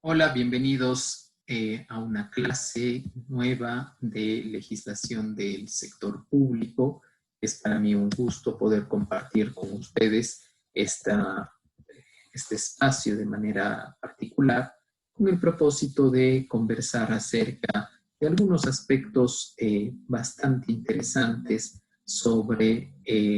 Hola, bienvenidos a una clase nueva de legislación del sector público. Es para mí un gusto poder compartir con ustedes este espacio de manera particular con el propósito de conversar acerca de algunos aspectos bastante interesantes sobre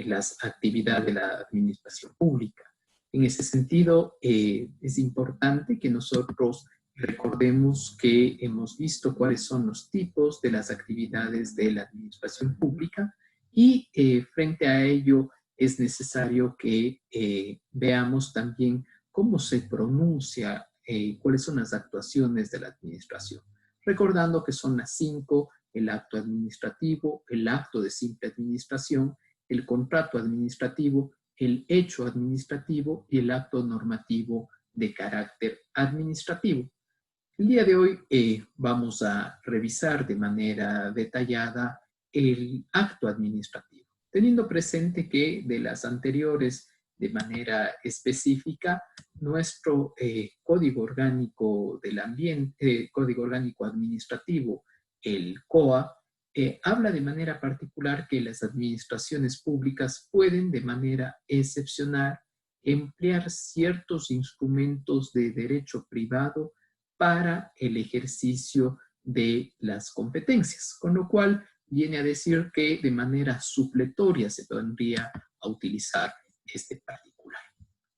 las actividades de la administración pública. En ese sentido, es importante que nosotros recordemos que hemos visto cuáles son los tipos de las actividades de la administración pública y frente a ello es necesario que veamos también cómo se pronuncia, cuáles son las actuaciones de la administración. Recordando que son las 5: el acto administrativo, el acto de simple administración, el contrato administrativo, el hecho administrativo y el acto normativo de carácter administrativo. El día de hoy vamos a revisar de manera detallada el acto administrativo, teniendo presente que de las anteriores, de manera específica, nuestro Código Orgánico del Ambiente, Código Orgánico Administrativo, el COA, habla de manera particular que las administraciones públicas pueden de manera excepcional emplear ciertos instrumentos de derecho privado para el ejercicio de las competencias, con lo cual viene a decir que de manera supletoria se podría utilizar este particular.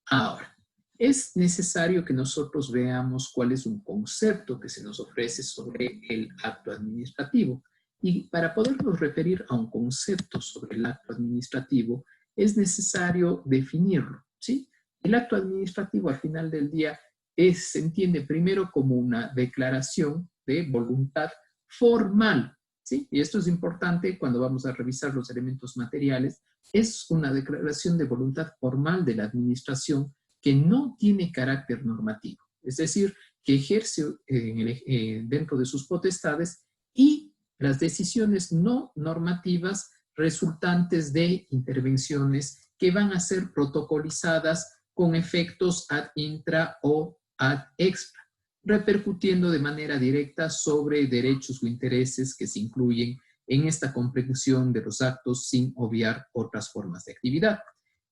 Ahora, es necesario que nosotros veamos cuál es un concepto que se nos ofrece sobre el acto administrativo. Y para podernos referir a un concepto sobre el acto administrativo, es necesario definirlo, ¿sí? El acto administrativo al final del día se entiende primero como una declaración de voluntad formal, ¿sí? Y esto es importante cuando vamos a revisar los elementos materiales. Es una declaración de voluntad formal de la administración que no tiene carácter normativo, es decir, que ejerce dentro de sus potestades y las decisiones no normativas resultantes de intervenciones que van a ser protocolizadas con efectos ad intra o ad extra, repercutiendo de manera directa sobre derechos o intereses que se incluyen en esta comprensión de los actos sin obviar otras formas de actividad.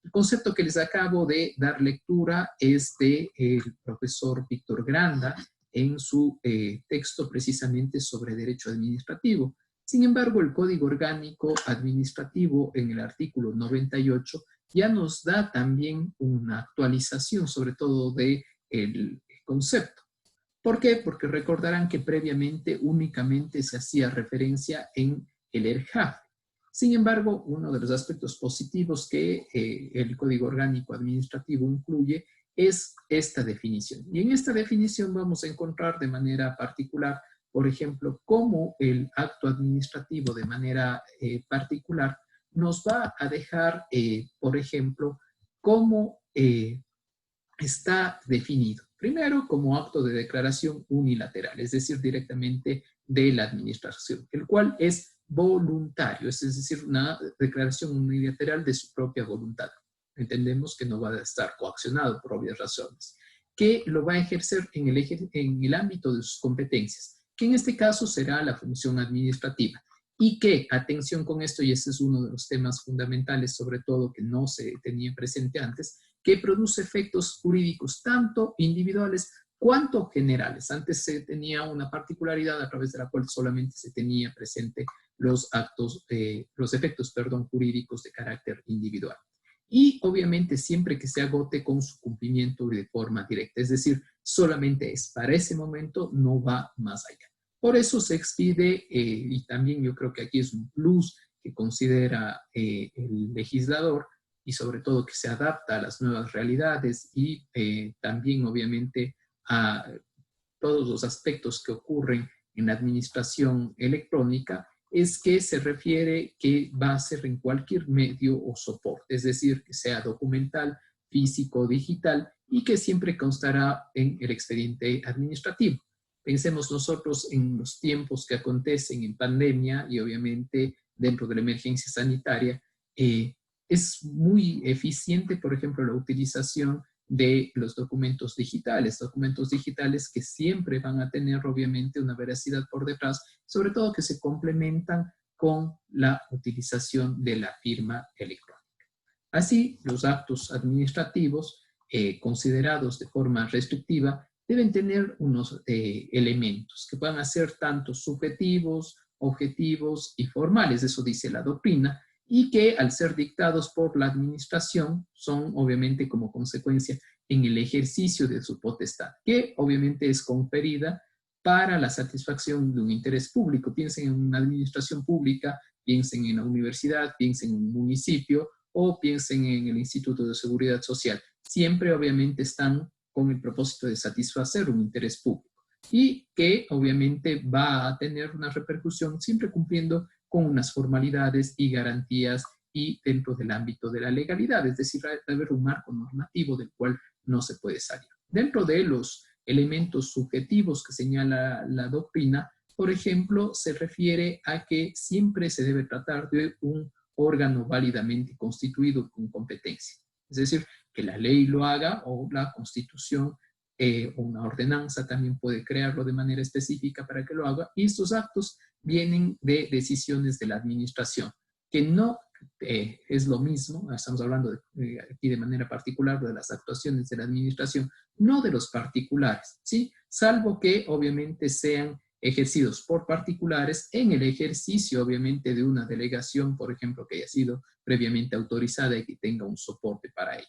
El concepto que les acabo de dar lectura es del profesor Víctor Granda en su texto precisamente sobre derecho administrativo. Sin embargo, el Código Orgánico Administrativo en el artículo 98 ya nos da también una actualización sobre todo del concepto. ¿Por qué? Porque recordarán que previamente únicamente se hacía referencia en el ERJAF. Sin embargo, uno de los aspectos positivos que el Código Orgánico Administrativo incluye es esta definición. Y en esta definición vamos a encontrar de manera particular, por ejemplo, cómo el acto administrativo de manera particular nos va a dejar, por ejemplo, cómo está definido. Primero, como acto de declaración unilateral, es decir, directamente de la administración, el cual es voluntario, es decir, una declaración unilateral de su propia voluntad. Entendemos que no va a estar coaccionado por obvias razones, que lo va a ejercer en el ámbito de sus competencias, que en este caso será la función administrativa. Y que, atención con esto, y ese es uno de los temas fundamentales, sobre todo que no se tenía presente antes, que produce efectos jurídicos tanto individuales cuanto generales. Antes se tenía una particularidad a través de la cual solamente se tenía presente los efectos jurídicos de carácter individual. Y obviamente siempre que se agote con su cumplimiento de forma directa, es decir, solamente es para ese momento, no va más allá. Por eso se expide, y también yo creo que aquí es un plus que considera el legislador, y sobre todo que se adapta a las nuevas realidades y también obviamente a todos los aspectos que ocurren en la administración electrónica, es que se refiere que va a ser en cualquier medio o soporte, es decir, que sea documental, físico, digital, y que siempre constará en el expediente administrativo. Pensemos nosotros en los tiempos que acontecen en pandemia y obviamente dentro de la emergencia sanitaria, es muy eficiente, por ejemplo, la utilización de los documentos digitales que siempre van a tener obviamente una veracidad por detrás, sobre todo que se complementan con la utilización de la firma electrónica. Así, los actos administrativos considerados de forma restrictiva deben tener unos elementos que puedan ser tanto subjetivos, objetivos y formales, eso dice la doctrina, y que al ser dictados por la administración son obviamente como consecuencia en el ejercicio de su potestad, que obviamente es conferida para la satisfacción de un interés público. Piensen en una administración pública, piensen en la universidad, piensen en un municipio o piensen en el Instituto de Seguridad Social. Siempre obviamente están con el propósito de satisfacer un interés público y que obviamente va a tener una repercusión siempre cumpliendo con unas formalidades y garantías y dentro del ámbito de la legalidad, es decir, debe haber un marco normativo del cual no se puede salir. Dentro de los elementos subjetivos que señala la doctrina, por ejemplo, se refiere a que siempre se debe tratar de un órgano válidamente constituido con competencia. Es decir, que la ley lo haga o la Constitución o una ordenanza también puede crearlo de manera específica para que lo haga. Y estos actos vienen de decisiones de la administración, que no es lo mismo, estamos hablando aquí de manera particular de las actuaciones de la administración, no de los particulares, ¿sí? Salvo que obviamente sean ejercidos por particulares en el ejercicio obviamente de una delegación, por ejemplo, que haya sido previamente autorizada y que tenga un soporte para ello.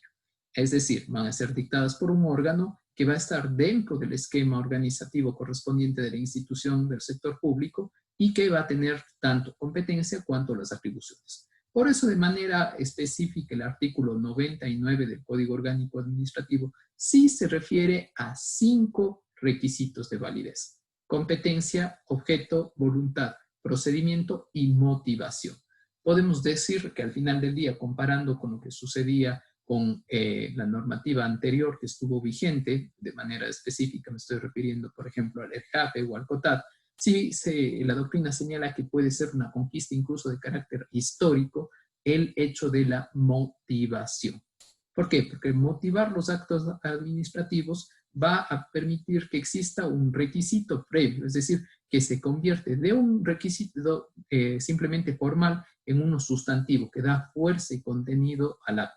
Es decir, van a ser dictadas por un órgano que va a estar dentro del esquema organizativo correspondiente de la institución del sector público y que va a tener tanto competencia cuanto las atribuciones. Por eso, de manera específica, el artículo 99 del Código Orgánico Administrativo sí se refiere a 5 requisitos de validez: competencia, objeto, voluntad, procedimiento y motivación. Podemos decir que al final del día, comparando con lo que sucedía con la normativa anterior que estuvo vigente, de manera específica me estoy refiriendo, por ejemplo, al ERJAPE o al COTAD, sí la doctrina señala que puede ser una conquista incluso de carácter histórico el hecho de la motivación. ¿Por qué? Porque motivar los actos administrativos va a permitir que exista un requisito previo, es decir, que se convierte de un requisito simplemente formal en uno sustantivo, que da fuerza y contenido al acto.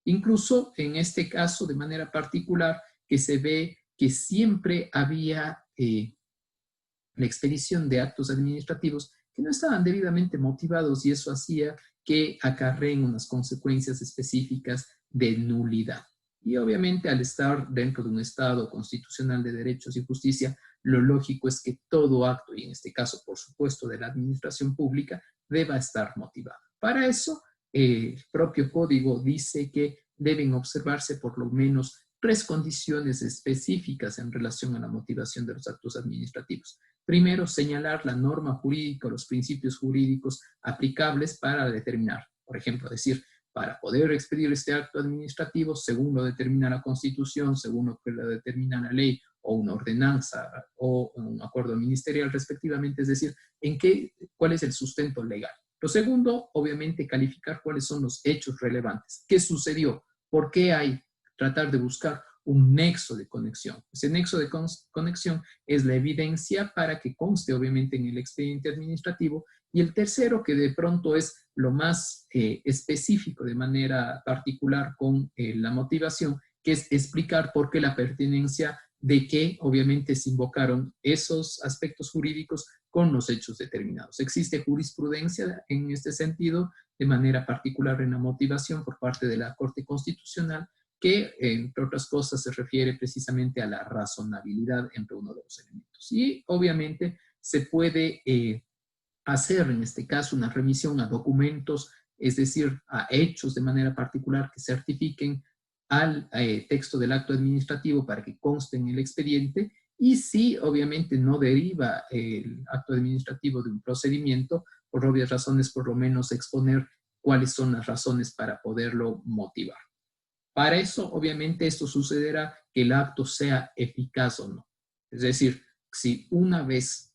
Incluso en este caso, de manera particular, que se ve que siempre había la expedición de actos administrativos que no estaban debidamente motivados y eso hacía que acarreen unas consecuencias específicas de nulidad. Y obviamente al estar dentro de un Estado constitucional de derechos y justicia, lo lógico es que todo acto, y en este caso por supuesto de la administración pública, deba estar motivado. Para eso, el propio código dice que deben observarse por lo menos 3 condiciones específicas en relación a la motivación de los actos administrativos. Primero, señalar la norma jurídica o los principios jurídicos aplicables para determinar, por ejemplo, decir, para poder expedir este acto administrativo, según lo determina la Constitución, según lo que lo determina la ley, o una ordenanza, o un acuerdo ministerial respectivamente, es decir, cuál es el sustento legal. Lo segundo, obviamente, calificar cuáles son los hechos relevantes. ¿Qué sucedió? ¿Por qué hay? Tratar de buscar un nexo de conexión. Ese nexo de conexión es la evidencia para que conste obviamente en el expediente administrativo. Y el tercero, que de pronto es lo más específico de manera particular con la motivación, que es explicar por qué la pertinencia de que obviamente se invocaron esos aspectos jurídicos con los hechos determinados. Existe jurisprudencia en este sentido, de manera particular en la motivación por parte de la Corte Constitucional, que, entre otras cosas, se refiere precisamente a la razonabilidad entre uno de los elementos. Y, obviamente, se puede hacer, en este caso, una remisión a documentos, es decir, a hechos de manera particular que certifiquen al texto del acto administrativo para que conste en el expediente, y si, obviamente, no deriva el acto administrativo de un procedimiento, por obvias razones, por lo menos exponer cuáles son las razones para poderlo motivar. Para eso, obviamente, esto sucederá que el acto sea eficaz o no. Es decir, si una vez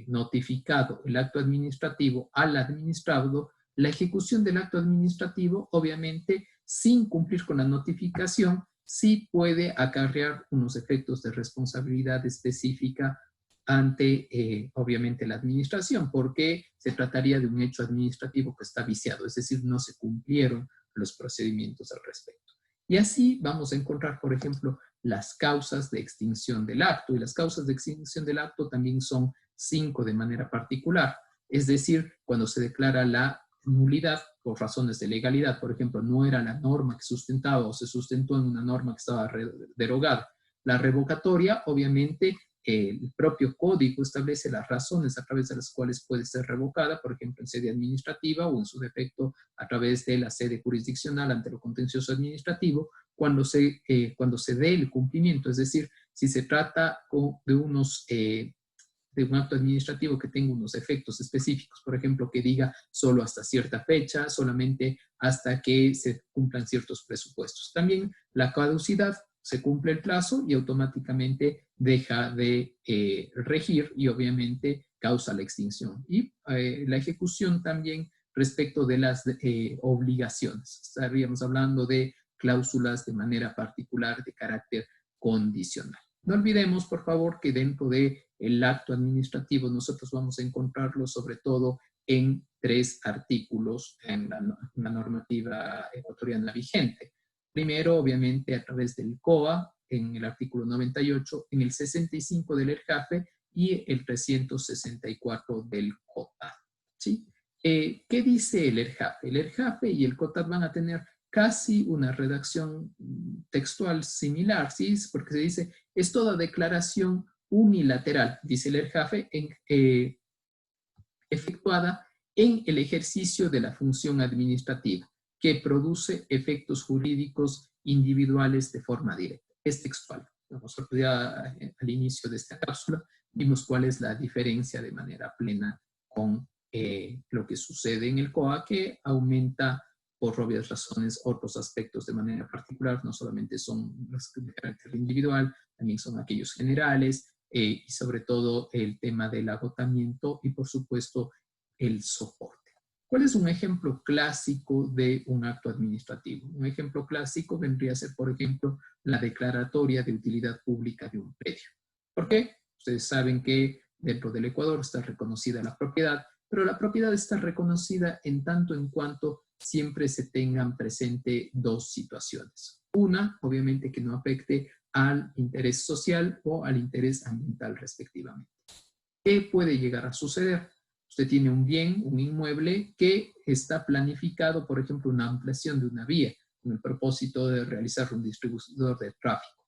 notificado el acto administrativo al administrado, la ejecución del acto administrativo, obviamente, sin cumplir con la notificación, sí puede acarrear unos efectos de responsabilidad específica ante, obviamente, la administración, porque se trataría de un hecho administrativo que está viciado, es decir, no se cumplieron los procedimientos al respecto. Y así vamos a encontrar, por ejemplo, las causas de extinción del acto, y las causas de extinción del acto también son 5 de manera particular, es decir, cuando se declara la nulidad por razones de legalidad, por ejemplo, no era la norma que sustentaba o se sustentó en una norma que estaba derogada. La revocatoria, obviamente, el propio código establece las razones a través de las cuales puede ser revocada, por ejemplo, en sede administrativa o en su defecto a través de la sede jurisdiccional ante lo contencioso administrativo, cuando se dé el cumplimiento, es decir, si se trata de un acto administrativo que tenga unos efectos específicos, por ejemplo, que diga solo hasta cierta fecha, solamente hasta que se cumplan ciertos presupuestos. También la caducidad, se cumple el plazo y automáticamente deja de regir y obviamente causa la extinción. Y la ejecución también respecto de las obligaciones. Estaríamos hablando de cláusulas de manera particular de carácter condicional. No olvidemos, por favor, que dentro del acto administrativo nosotros vamos a encontrarlo sobre todo en 3 artículos en la normativa ecuatoriana vigente. Primero, obviamente, a través del COA, en el artículo 98, en el 65 del ERJAFE y el 364 del COTAD. ¿Sí? ¿Qué dice el ERJAFE? El ERJAFE y el COTAD van a tener casi una redacción textual similar, ¿sí? Porque se dice, es toda declaración unilateral, dice el ERJAFE, efectuada en el ejercicio de la función administrativa, que produce efectos jurídicos individuales de forma directa. Es textual. Nosotros ya al inicio de esta cápsula vimos cuál es la diferencia de manera plena con lo que sucede en el COA, que aumenta por obvias razones otros aspectos de manera particular, no solamente son los de carácter individual, también son aquellos generales, y sobre todo el tema del agotamiento y por supuesto el soporte. ¿Cuál es un ejemplo clásico de un acto administrativo? Un ejemplo clásico vendría a ser, por ejemplo, la declaratoria de utilidad pública de un predio. ¿Por qué? Ustedes saben que dentro del Ecuador está reconocida la propiedad, pero la propiedad está reconocida en tanto en cuanto siempre se tengan presente 2 situaciones. Una, obviamente, que no afecte al interés social o al interés ambiental respectivamente. ¿Qué puede llegar a suceder? Usted tiene un bien, un inmueble que está planificado, por ejemplo, una ampliación de una vía con el propósito de realizar un distribuidor de tráfico.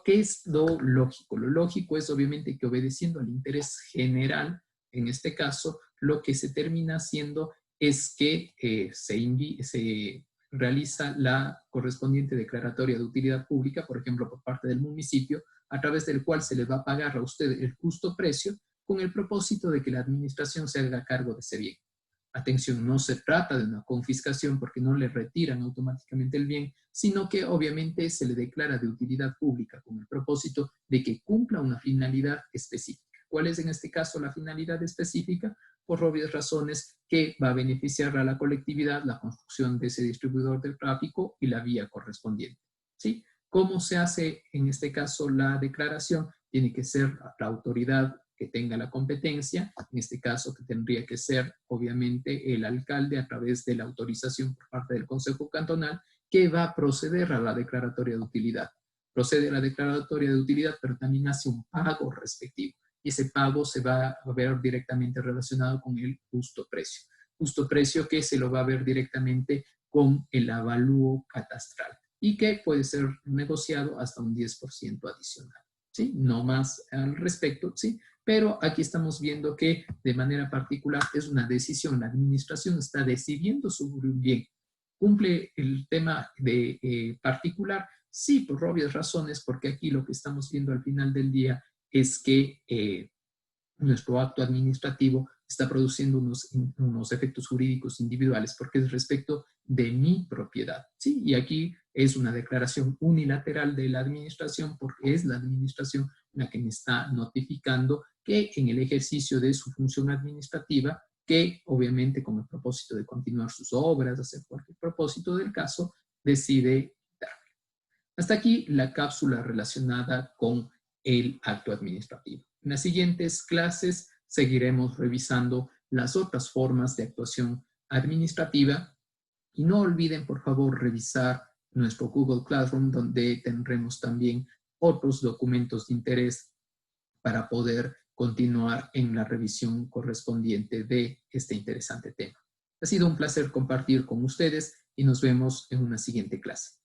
¿Qué es lo lógico? Lo lógico es obviamente que obedeciendo al interés general, en este caso, lo que se termina haciendo es que se realiza la correspondiente declaratoria de utilidad pública, por ejemplo, por parte del municipio, a través del cual se le va a pagar a usted el justo precio con el propósito de que la administración se haga cargo de ese bien. Atención, no se trata de una confiscación porque no le retiran automáticamente el bien, sino que obviamente se le declara de utilidad pública con el propósito de que cumpla una finalidad específica. ¿Cuál es en este caso la finalidad específica? Por obvias razones que va a beneficiar a la colectividad la construcción de ese distribuidor del tráfico y la vía correspondiente. ¿Sí? ¿Cómo se hace en este caso la declaración? Tiene que ser la autoridad que tenga la competencia, en este caso que tendría que ser obviamente el alcalde a través de la autorización por parte del Consejo Cantonal, que va a proceder a la declaratoria de utilidad. Procede a la declaratoria de utilidad, pero también hace un pago respectivo. Y ese pago se va a ver directamente relacionado con el justo precio. Justo precio que se lo va a ver directamente con el avalúo catastral y que puede ser negociado hasta un 10% adicional. ¿Sí? No más al respecto, ¿sí? Pero aquí estamos viendo que de manera particular es una decisión, la administración está decidiendo sobre un bien. ¿Cumple el tema de particular? Sí, por obvias razones, porque aquí lo que estamos viendo al final del día es que nuestro acto administrativo está produciendo unos efectos jurídicos individuales porque es respecto de mi propiedad. ¿Sí? Y aquí es una declaración unilateral de la administración porque es la administración la que me está notificando que en el ejercicio de su función administrativa, que obviamente con el propósito de continuar sus obras, hacer cualquier propósito del caso, decide darle. Hasta aquí la cápsula relacionada con el acto administrativo. En las siguientes clases seguiremos revisando las otras formas de actuación administrativa y no olviden, por favor, revisar nuestro Google Classroom, donde tendremos también otros documentos de interés para poder continuar en la revisión correspondiente de este interesante tema. Ha sido un placer compartir con ustedes y nos vemos en una siguiente clase.